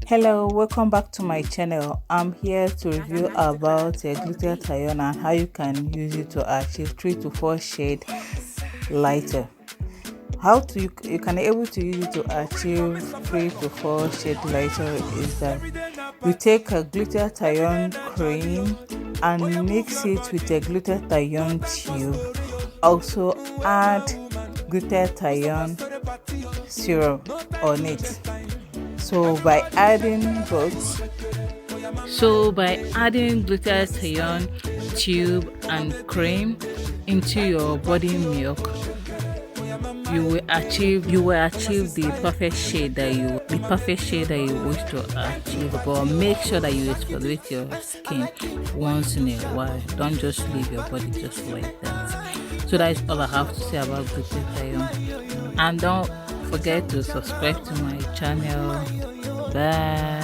Hello, welcome back to my channel. I'm here to review about glutathione and how you can use it to achieve 3 to 4 shade lighter. You can able to use it to achieve 3 to 4 shade lighter is that you take a glutathione cream and mix it with a glutathione tube. Also add glutathione syrup on it. So by adding glutathione tube and cream into your body milk, you will achieve the perfect shade that you wish to achieve. But make sure that you exfoliate your skin once in a while. Don't just leave your body just like that. So that is all I have to say about glutathione. And don't forget to subscribe to my channel. Bye.